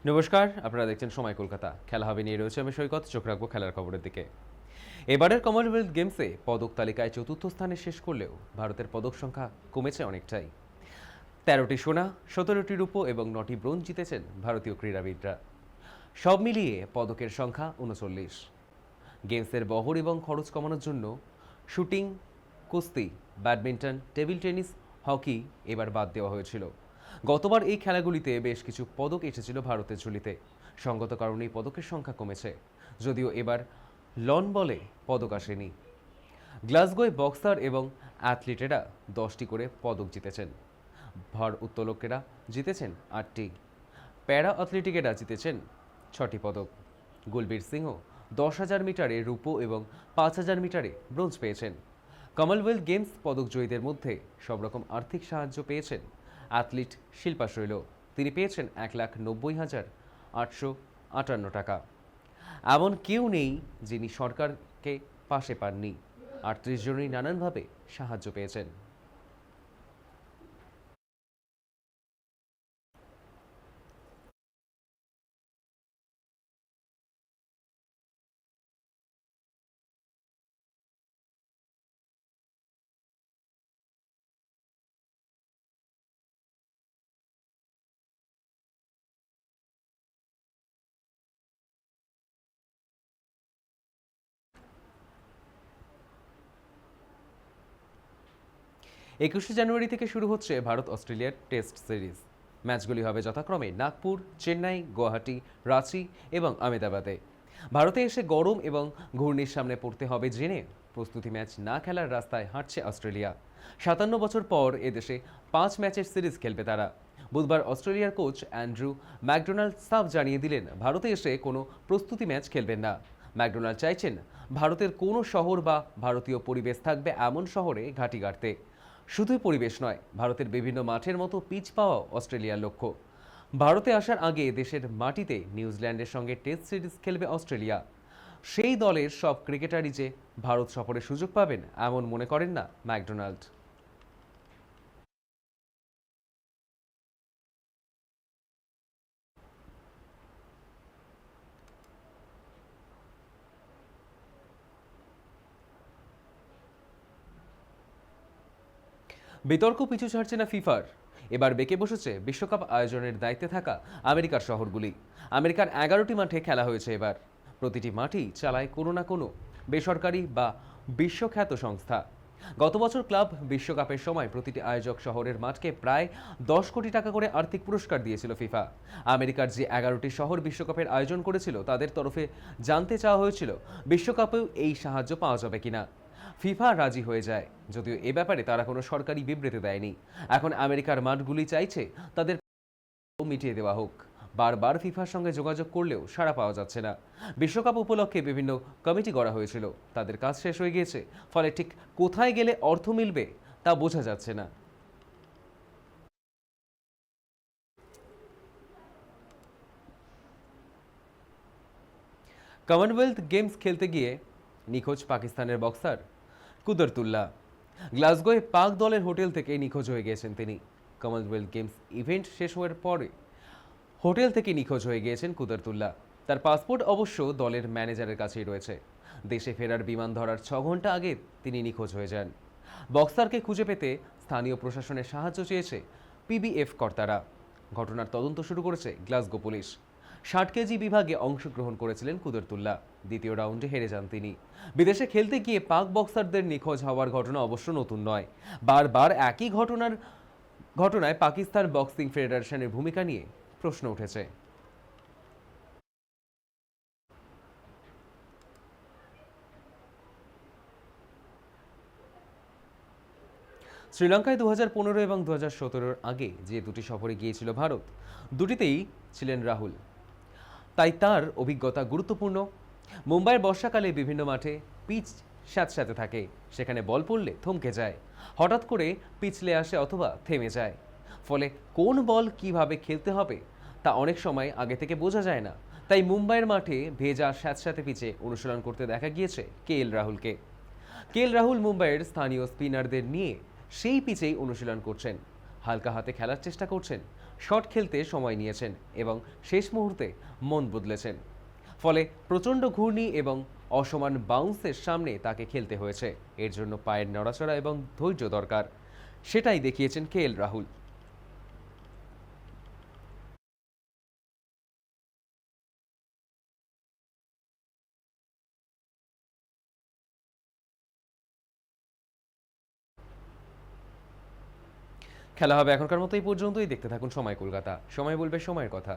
নমস্কার, আপনারা দেখছেন সময় কলকাতা। খেলা হবে নিয়ে রয়েছে আমি সৈকত। চোখ রাখবো খেলার খবরের দিকে। এবারের কমনওয়েলথ গেমসে পদক তালিকায় চতুর্থ স্থানে শেষ করলেও ভারতের পদক সংখ্যা কমেছে অনেকটাই। ১৩টি সোনা, ১৭টি রূপো এবং ৯টি ব্রোঞ্জ জিতেছেন ভারতীয় ক্রীড়াবিদরা। সব মিলিয়ে পদকের সংখ্যা ৩৯। গেমসের বহর এবং খরচ কমানোর জন্য শুটিং, কুস্তি, ব্যাডমিন্টন, টেবিল টেনিস, হকি এবার বাদ দেওয়া হয়েছিল। গতবার এই খেলাগুলিতে বেশ কিছু পদক এসেছিল ভারতের ঝুলিতে। সঙ্গত কারণেই পদকের সংখ্যা কমেছে, যদিও এবার লন বলে পদক আসেনি। গ্লাসগোয় বক্সার এবং অ্যাথলিটেরা ১০টি করে পদক জিতেছেন। ভার উত্তোলকেরা জিতেছেন ৮টি। প্যারা অ্যাথলেটিকেরা জিতেছেন ৬টি পদক। গুলবীর সিংহ ১০,০০০ মিটারে রূপো এবং ৫,০০০ মিটারে ব্রোঞ্জ পেয়েছেন। কমনওয়েলথ গেমস পদক জয়ীদের মধ্যে সব রকম আর্থিক সাহায্য পেয়েছেন অ্যাথলিট শিল্পা শৈল। তিনি পেয়েছেন ১,৯০,৮৫৮ টাকা। এমন কেউ নেই যিনি সরকারকে পাশে পাননি। ৩৮ জনই নানানভাবে সাহায্য পেয়েছেন। একুশে জানুয়ারি থেকে শুরু হচ্ছে ভারত অস্ট্রেলিয়ার টেস্ট সিরিজ। ম্যাচগুলি হবে যথাক্রমে নাগপুর, চেন্নাই, গুয়াহাটি, রাঁচি এবং আহমেদাবাদে। ভারতে এসে গরম এবং ঘূর্ণির সামনে পড়তে হবে জেনে প্রস্তুতি ম্যাচ না খেলার রাস্তায় হাঁটছে অস্ট্রেলিয়া। ৫৭ বছর পর এদেশে ৫ ম্যাচের সিরিজ খেলবে তারা। বুধবার অস্ট্রেলিয়ার কোচ অ্যান্ড্রু ম্যাকডোনাল্ড সাফ জানিয়ে দিলেন ভারতে এসে কোনো প্রস্তুতি ম্যাচ খেলবেন না। ম্যাকডোনাল্ড চাইছেন ভারতের কোনো শহর বা ভারতীয় পরিবেশ থাকবে এমন শহরে ঘাঁটি গাড়তে। শুধুই পরিবেশ নয়, ভারতের বিভিন্ন মাঠের মতো পিচ পাওয়া অস্ট্রেলিয়ার লক্ষ্য। ভারতে আসার আগে দেশের মাটিতে নিউজিল্যান্ডের সঙ্গে টেস্ট সিরিজ খেলবে অস্ট্রেলিয়া। সেই দলের সব ক্রিকেটারই যে ভারত সফরে সুযোগ পাবেন এমন মনে করেন না ম্যাকডোনাল্ড। বিতর্ক পিছু ছাড়ছে না ফিফার। এবার বেঁকে বসেছে বিশ্বকাপ আয়োজনের দায়িত্বে থাকা আমেরিকার শহরগুলি। আমেরিকার ১১টি মাঠে খেলা হয়েছে এবার। প্রতিটি মাঠই চালায় কোনো না কোনো বেসরকারি বা বিশ্বখ্যাত সংস্থা। গত বছর ক্লাব বিশ্বকাপের সময় প্রতিটি আয়োজক শহরের মাঠকে প্রায় ১০ কোটি টাকা করে আর্থিক পুরস্কার দিয়েছিল ফিফা। আমেরিকার যে ১১টি শহর বিশ্বকাপের আয়োজন করেছিল তাদের তরফে জানতে চাওয়া হয়েছিল বিশ্বকাপেও এই সাহায্য পাওয়া যাবে কিনা। ফিফা রাজি হয়ে যায়, যদিও এ ব্যাপারে তারা কোনো সরকারি বিবৃতি দেয়নি। এখন আমেরিকার মাঠগুলি চাইছে তাদের মিটিয়ে দেওয়া হোক। বারবার ফিফার সঙ্গে যোগাযোগ করলেও সাড়া পাওয়া যাচ্ছে না। বিশ্বকাপ উপলক্ষে বিভিন্ন কমিটি গড়া হয়েছিল, তাদের কাজ শেষ হয়ে গিয়েছে। ফলে ঠিক কোথায় গেলে অর্থ মিলবে তা বোঝা যাচ্ছে না। কমনওয়েলথ গেমস খেলতে গিয়ে নিখোঁজ পাকিস্তানের বক্সার কুদরতুল্লাহ। গ্লাসগোয় পাক দলের হোটেল থেকে নিখোঁজ হয়ে গিয়েছেন তিনি। কমনওয়েলথ গেমস ইভেন্ট শেষ হওয়ার পরে হোটেল থেকে নিখোঁজ হয়ে গিয়েছেন কুদরতুল্লাহ। তার পাসপোর্ট অবশ্য দলের ম্যানেজারের কাছেই রয়েছে। দেশে ফেরার বিমান ধরার ৬ ঘন্টা আগে তিনি নিখোঁজ হয়ে যান। বক্সারকে খুঁজে পেতে স্থানীয় প্রশাসনের সাহায্য চেয়েছে পিবিএফ কর্তারা। ঘটনার তদন্ত শুরু করেছে গ্লাসগো পুলিশ। ৬০ কেজি বিভাগে অংশগ্রহণ করেছিলেন কুদরতুল্লাহ। দ্বিতীয় রাউন্ডে হেরে যান তিনি। বিদেশে খেলতে গিয়ে পাক বক্সারদের নিখোঁজ হওয়ার ঘটনা অবশ্য নতুন নয়। বারবার একই ঘটনায় পাকিস্তান বক্সিং ফেডারেশনের ভূমিকা নিয়ে প্রশ্ন উঠেছে। শ্রীলঙ্কায় ২০১৫ এবং ২০১৭-র আগে যে দুটি সফরে গিয়েছিল ভারত, দুটিতেই ছিলেন রাহুল। তাই তার অভিজ্ঞতা গুরুত্বপূর্ণ। মুম্বাইয়ের বর্ষাকালে বিভিন্ন মাঠে পিচ স্যাঁতস্যাঁতে থাকে। সেখানে বল পড়লে থমকে যায়, হঠাৎ করে পিছলে আসে অথবা থেমে যায়। ফলে কোন বল কিভাবে খেলতে হবে তা অনেক সময় আগে থেকে বোঝা যায় না। তাই মুম্বাইয়ের মাঠে ভেজা স্যাঁতস্যাঁতে পিচে অনুশীলন করতে দেখা গিয়েছে রাহুলকে। রাহুল মুম্বাইয়ের স্থানীয় স্পিনারদের নিয়ে সেই পিচেই অনুশীলন করছেন। হালকা হাতে খেলার চেষ্টা করছেন। শট খেলতে সময় নিয়েছেন এবং শেষ মুহূর্তে মন বদলেছেন। ফলে প্রচণ্ড ঘূর্ণি এবং অসমান বাউন্সের সামনে তাকে খেলতে হয়েছে। এর জন্য পায়ের নড়াচড়া এবং ধৈর্য দরকার, সেটাই দেখিয়েছেন কেএল রাহুল। খেলা হবে এখনকার মতো এই পর্যন্তই। দেখতে থাকুন সময় কলকাতা, সময় বলবে সময়ের কথা।